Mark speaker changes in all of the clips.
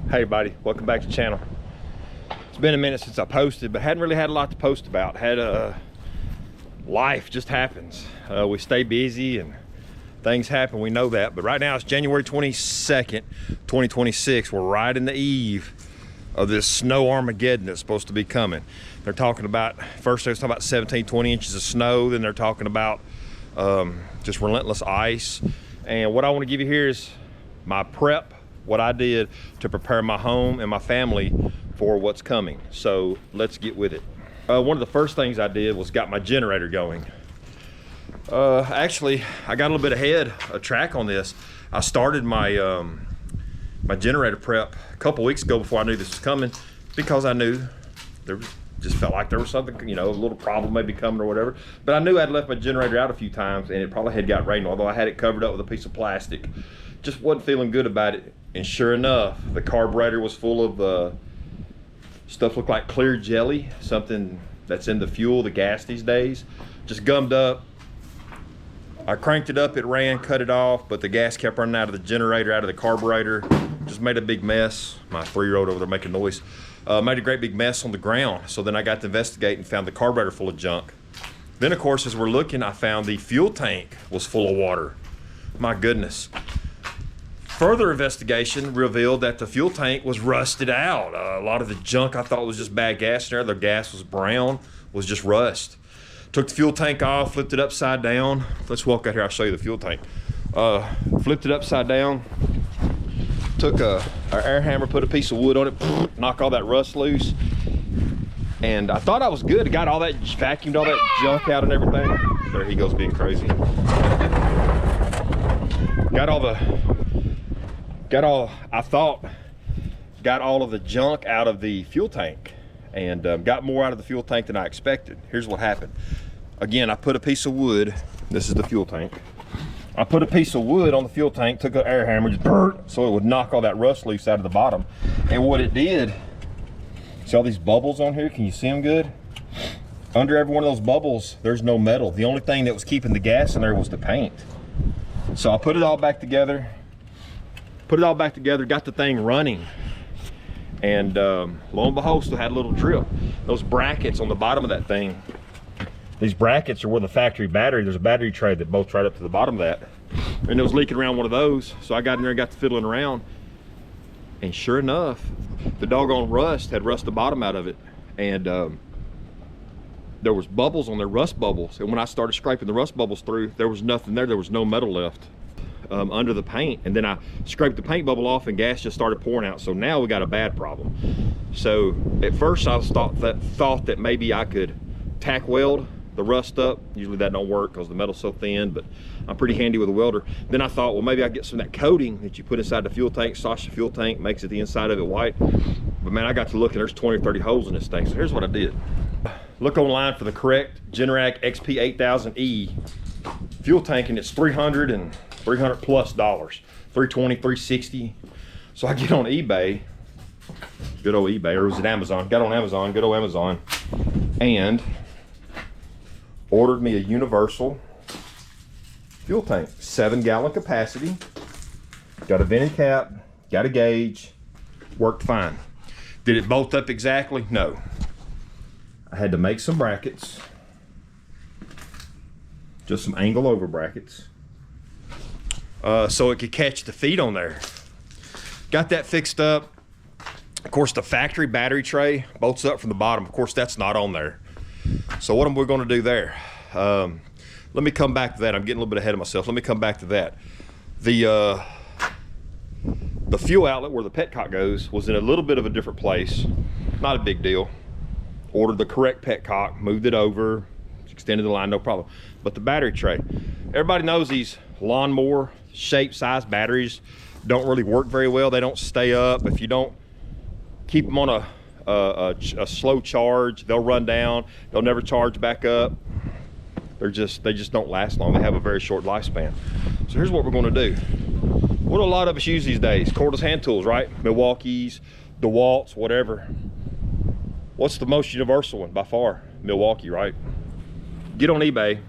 Speaker 1: Hey everybody, welcome back to the channel. It's been a minute since I posted, but hadn't really had a lot to post about. Life just happens. We stay busy and things happen, we know that. But right now it's January 22nd, 2026. We're right in the eve of this snow Armageddon that's supposed to be coming. They're talking about, first they're talking about 17, 20 inches of snow, then they're talking about just relentless ice. And what I want to give you here is my prep, what I did to prepare my home and my family for what's coming. So let's get with it. One of the first things I did was got my generator going. Actually, I got a little bit ahead of track on this. I started my my generator prep a couple weeks ago before I knew this was coming, because I knew just felt like there was something, you know, a little problem maybe coming or whatever. But I knew I'd left my generator out a few times and it probably had got rained, although I had it covered up with a piece of plastic. Just wasn't feeling good about it. And sure enough, the carburetor was full of stuff looked like clear jelly, something that's in the fuel, the gas these days, just gummed up. I cranked it up, it ran, cut it off, but the gas kept running out of the generator, out of the carburetor, just made a big mess. My 3-year-old over there making noise. Made a great big mess on the ground. So then I got to investigate and found the carburetor full of junk. Then of course, as we're looking, I found the fuel tank was full of water. My goodness. Further investigation revealed that the fuel tank was rusted out. A lot of the junk I thought was just bad gas in there. The gas was brown, was just rust. Took the fuel tank off, flipped it upside down. Let's walk out here, I'll show you the fuel tank. Flipped it upside down. Took our air hammer, put a piece of wood on it, knock all that rust loose. And I thought I was good. Got all that, vacuumed all that junk out and everything. There he goes being crazy. Got all of the junk out of the fuel tank, and got more out of the fuel tank than I expected. Here's what happened. Again, I put a piece of wood, this is the fuel tank. I put a piece of wood on the fuel tank, took an air hammer, just so it would knock all that rust loose out of the bottom. And what it did, see all these bubbles on here? Can you see them good? Under every one of those bubbles, there's no metal. The only thing that was keeping the gas in there was the paint. So I put it all back together, got the thing running, and lo and behold, still had a little drip. Those brackets on the bottom of that thing, these brackets are where the factory battery, there's a battery tray that bolts right up to the bottom of that, and it was leaking around one of those. So I got in there and got to fiddling around, and sure enough, the doggone rust had rust the bottom out of it, and there was bubbles on there, rust bubbles. And when I started scraping the rust bubbles through, there was nothing there. There was no metal left under the paint. And then I scraped the paint bubble off and gas just started pouring out. So now we got a bad problem. So at first I thought that maybe I could tack weld the rust up. Usually that don't work because the metal's so thin, but I'm pretty handy with a welder. Then I thought, well, maybe I get some of that coating that you put inside the fuel tank, sauce the fuel tank, makes it the inside of it white. But man, I got to looking, there's 20 or 30 holes in this thing. So here's what I did. Look online for the correct Generac XP8000E fuel tank, and it's $300 plus dollars, $320, $360. So I get on eBay, good old eBay, or was it Amazon? Got on Amazon, good old Amazon, and ordered me a universal fuel tank, 7-gallon capacity, got a vented cap, got a gauge, worked fine. Did it bolt up exactly? No. I had to make some brackets, just some angle over brackets, so it could catch the feet on there. Got that fixed up. Of course, the factory battery tray bolts up from the bottom. Of course, that's not on there. So what am we going to do there? Let me come back to that. I'm getting a little bit ahead of myself. Let me come back to that. The fuel outlet where the petcock goes was in a little bit of a different place. Not a big deal. Ordered the correct petcock, moved it over, extended the line, no problem. But the battery tray, everybody knows these lawnmower shape size batteries don't really work very well. They don't stay up. If you don't keep them on a slow charge, they'll run down. They'll never charge back up. They just don't last long. They have a very short lifespan. So here's what we're going to do. What do a lot of us use these days? Cordless hand tools, right? Milwaukee's, DeWalt's, whatever. What's the most universal one? By far, Milwaukee, right? Get on eBay.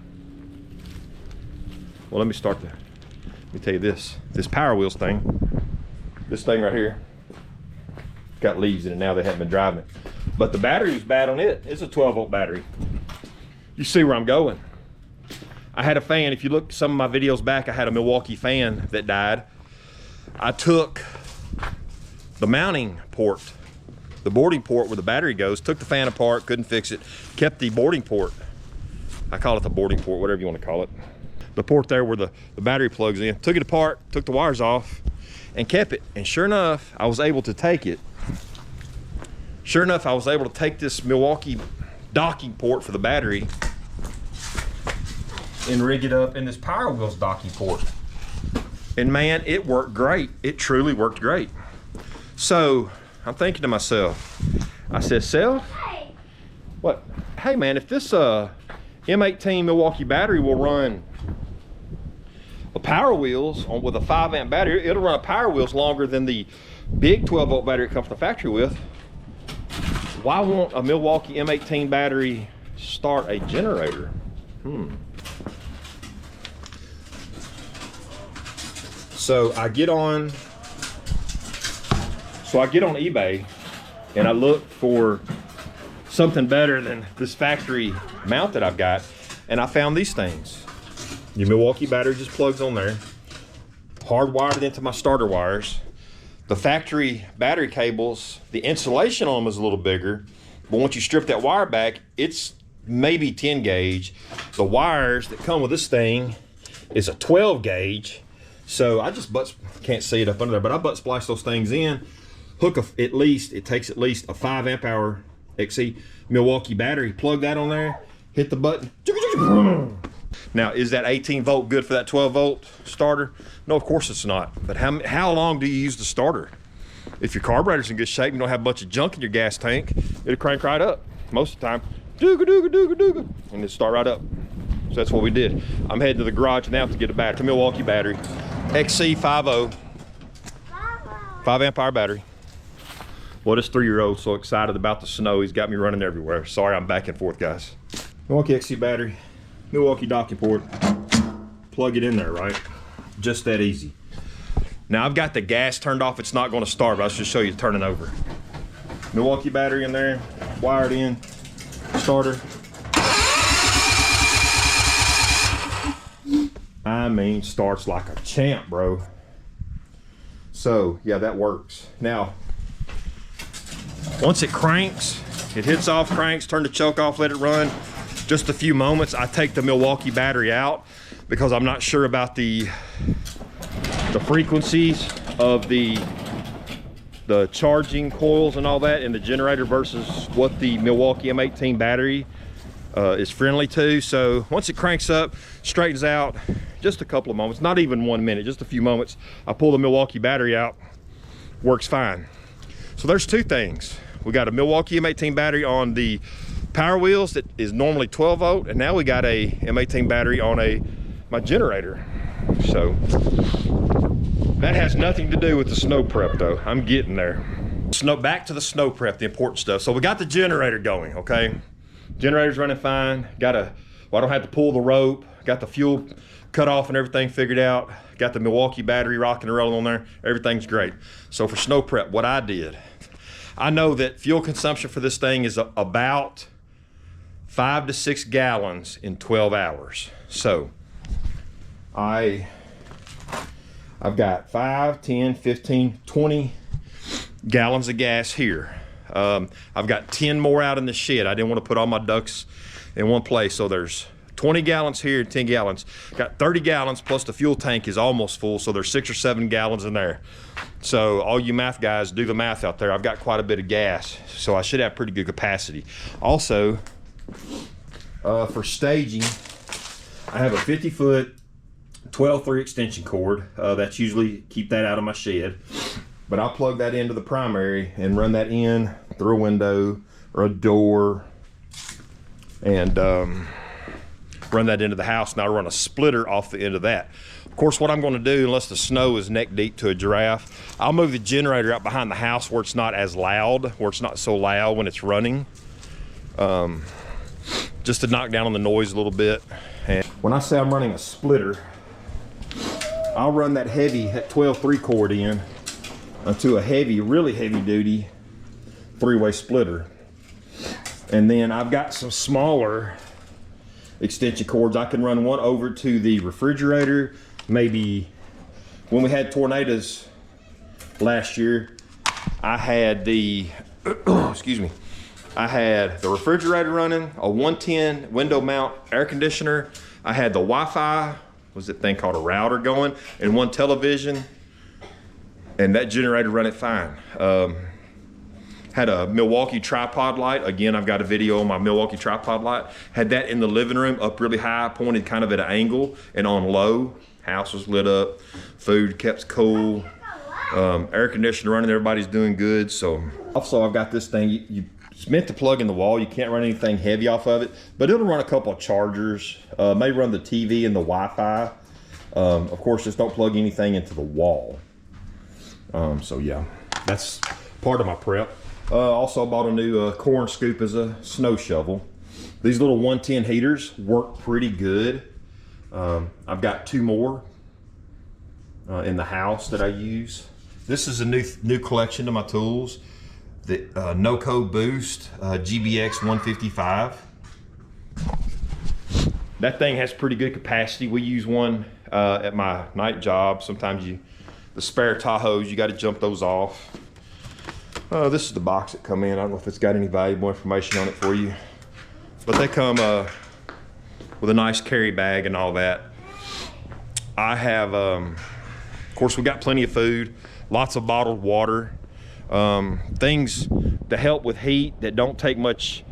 Speaker 1: Well, let me tell you this Power Wheels thing, this thing right here, got leaves in it now. They haven't been driving it. But the battery was bad on it. It's a 12-volt battery. You see where I'm going. I had a fan. If you look some of my videos back, I had a Milwaukee fan that died. I took the mounting port, the boarding port where the battery goes, took the fan apart, couldn't fix it, kept the boarding port. I call it the boarding port, whatever you want to call it. The port there where the battery plugs in. Took it apart, took the wires off, and kept it. And sure enough, I was able to take it. Sure enough, I was able to take this Milwaukee docking port for the battery and rig it up in this Power Wheels docking port. And man, it worked great. It truly worked great. So I'm thinking to myself, I said, Self, what? Hey man, if this M18 Milwaukee battery will run a Power Wheels with a 5-amp battery, it'll run a Power Wheels longer than the big 12-volt battery it comes from the factory with. Why won't a Milwaukee M18 battery start a generator? So I get on eBay and I look for something better than this factory mount that I've got, and I found these things. Your Milwaukee battery just plugs on there, hardwired into my starter wires. The factory battery cables, the insulation on them is a little bigger, but once you strip that wire back, it's maybe 10 gauge. The wires that come with this thing is a 12 gauge. So I just can't see it up under there, but I butt splice those things in, hook it takes at least a 5-amp hour XC Milwaukee battery, plug that on there, hit the button. Now, is that 18-volt good for that 12-volt starter? No, of course it's not. But how long do you use the starter? If your carburetor's in good shape, you don't have a bunch of junk in your gas tank, it'll crank right up. Most of the time, dooga dooga dooga dooga, and it'll start right up. So that's what we did. I'm heading to the garage now to get a battery, the Milwaukee battery, XC50, 5-amp hour battery. Well, this 3-year-old so excited about the snow, he's got me running everywhere. Sorry, I'm back and forth, guys. Milwaukee XC battery, Milwaukee docking port, plug it in there, right? Just that easy. Now I've got the gas turned off, it's not gonna start, but I'll just show you turning over. Milwaukee battery in there, wired in, starter. I mean, starts like a champ, bro. So yeah, that works. Now, once it cranks, it hits off, cranks, turn the choke off, let it run. Just a few moments, I take the Milwaukee battery out because I'm not sure about the frequencies of the charging coils and all that in the generator versus what the Milwaukee M18 battery is friendly to. So once it cranks up, straightens out, just a couple of moments, not even 1 minute, just a few moments, I pull the Milwaukee battery out, works fine. So there's two things. We got a Milwaukee M18 battery on the Power Wheels that is normally 12 volt, and now we got a M18 battery on my generator. So that has nothing to do with the snow prep though. I'm getting there. Back to the snow prep, the important stuff. So we got the generator going, okay? Generator's running fine. I don't have to pull the rope. Got the fuel cut off and everything figured out. Got the Milwaukee battery rocking and rolling on there. Everything's great. So for snow prep, what I did, I know that fuel consumption for this thing is about 5 to 6 gallons in 12 hours. So I've got 5, 10, 15, 20 gallons of gas here. I've got 10 more out in the shed. I didn't want to put all my ducks in one place. So there's 20 gallons here, 10 gallons. Got 30 gallons plus the fuel tank is almost full. So there's 6 or 7 gallons in there. So all you math guys, do the math out there. I've got quite a bit of gas. So I should have pretty good capacity. Also, for staging, I have a 50-foot 12-3 extension cord. That's usually, keep that out of my shed. But I'll plug that into the primary and run that in through a window or a door and run that into the house, and I'll run a splitter off the end of that. Of course, what I'm gonna do, unless the snow is neck deep to a giraffe, I'll move the generator out behind the house where it's not as loud, where it's not so loud when it's running, just to knock down on the noise a little bit. And when I say I'm running a splitter, I'll run that 12-3 cord in to a heavy, really heavy duty 3-way splitter. And then I've got some smaller extension cords. I can run one over to the refrigerator. Maybe when we had tornadoes last year, I had the, excuse me, I had the refrigerator running, a 110 window mount air conditioner. I had the Wi-Fi, was it thing called a router going, and one television, and that generator run it fine. Had a Milwaukee tripod light. Again, I've got a video on my Milwaukee tripod light. Had that in the living room, up really high, pointed kind of at an angle, and on low. House was lit up, food kept cool, air conditioner running, everybody's doing good. So also I've got this thing, it's meant to plug in the wall. You can't run anything heavy off of it, but it'll run a couple of chargers, may run the TV and the Wi-Fi. Of course, just don't plug anything into the wall. So yeah, that's part of my prep. Also bought a new corn scoop as a snow shovel. These little 110 heaters work pretty good. I've got 2 more in the house that I use. This is a new collection of my tools. The NoCo Boost GBX 155. That thing has pretty good capacity. We use one at my night job. Sometimes the spare Tahoes, you got to jump those off. This is the box that come in. I don't know if it's got any valuable information on it for you, but they come with a nice carry bag and all that. I have, of course, we got plenty of food, lots of bottled water, things to help with heat that don't take much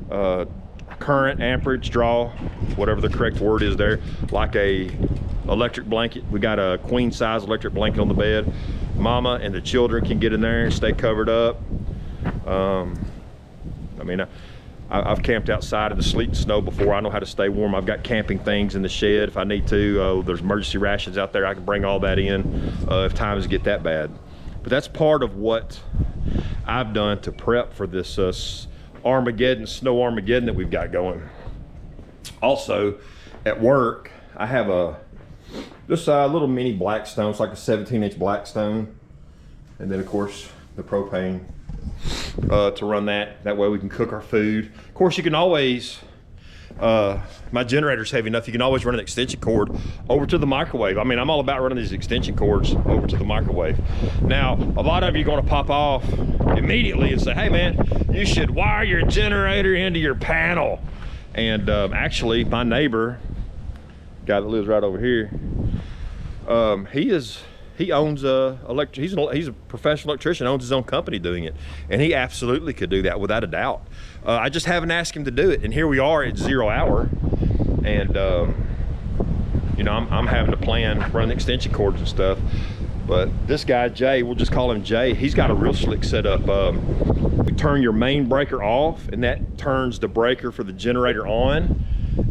Speaker 1: current, amperage, draw, whatever the correct word is there, like a electric blanket. We got a queen size electric blanket on the bed. Mama and the children can get in there and stay covered up. I mean, I've camped outside in the sleet and snow before. I know how to stay warm. I've got camping things in the shed if I need to. There's emergency rations out there. I can bring all that in if times get that bad. But that's part of what I've done to prep for this Armageddon, snow Armageddon that we've got going. Also, at work, I have this little mini Blackstone. It's like a 17-inch Blackstone. And then, of course, the propane to run that. That way we can cook our food. Of course, you can always, my generator's heavy enough, you can always run an extension cord over to the microwave. I mean, I'm all about running these extension cords over to the microwave. Now, a lot of you are going to pop off immediately and say, hey man, you should wire your generator into your panel. And actually, my neighbor, guy that lives right over here, he owns he's a professional electrician, owns his own company doing it, and he absolutely could do that without a doubt. I just haven't asked him to do it, and here we are at 0 hour, and you know, I'm having to plan run extension cords and stuff. But this guy Jay, we'll just call him Jay, he's got a real slick setup. We turn your main breaker off, and that turns the breaker for the generator on,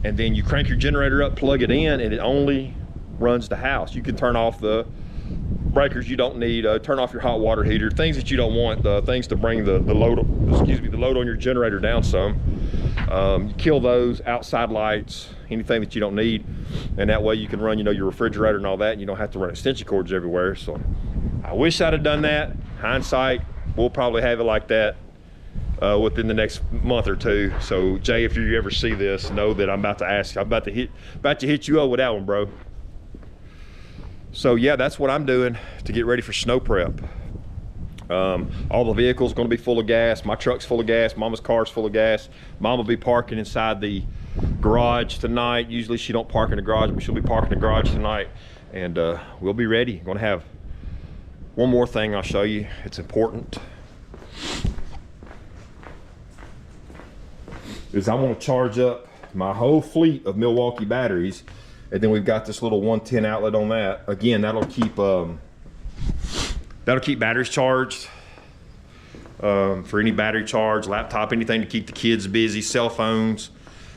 Speaker 1: and then you crank your generator up, plug it in, and it only runs the house. You can turn off the breakers you don't need, turn off your hot water heater, things that you don't want, things to bring the load, the load on your generator down some. You kill those, outside lights, anything that you don't need, and that way you can run, you know, your refrigerator and all that, and you don't have to run extension cords everywhere. So I wish I'd have done that. Hindsight, we'll probably have it like that within the next month or two. So Jay, if you ever see this, know that I'm about to hit you up with that one, bro. So yeah, that's what I'm doing to get ready for snow prep. All the vehicles going to be full of gas. My truck's full of gas. Mama's car's full of gas. Mom will be parking inside the garage tonight. Usually she don't park in the garage, but she'll be parking in the garage tonight, and we'll be ready. I'm going to have one more thing I'll show you. It's important. Is I want to charge up my whole fleet of Milwaukee batteries, and then we've got this little 110 outlet on that. Again, that'll keep batteries charged for any battery charge, laptop, anything to keep the kids busy, cell phones,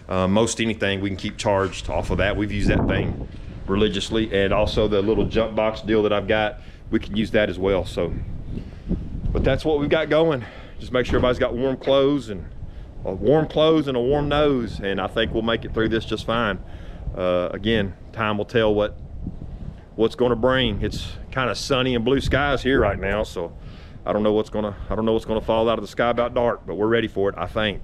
Speaker 1: most anything we can keep charged off of that. We've used that thing religiously, and also the little jump box deal that I've got, we can use that as well. So, but that's what we've got going. Just make sure everybody's got warm clothes and a warm nose, and I think we'll make it through this just fine. Again, time will tell what's going to bring. It's kind of sunny and blue skies here right now, so I don't know what's gonna fall out of the sky about dark, but we're ready for it, I think.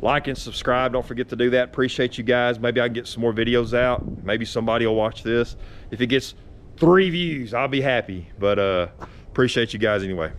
Speaker 1: Like and subscribe, don't forget to do that. Appreciate you guys. Maybe I can get some more videos out. Maybe somebody will watch this. If it gets 3 views, I'll be happy. But appreciate you guys anyway.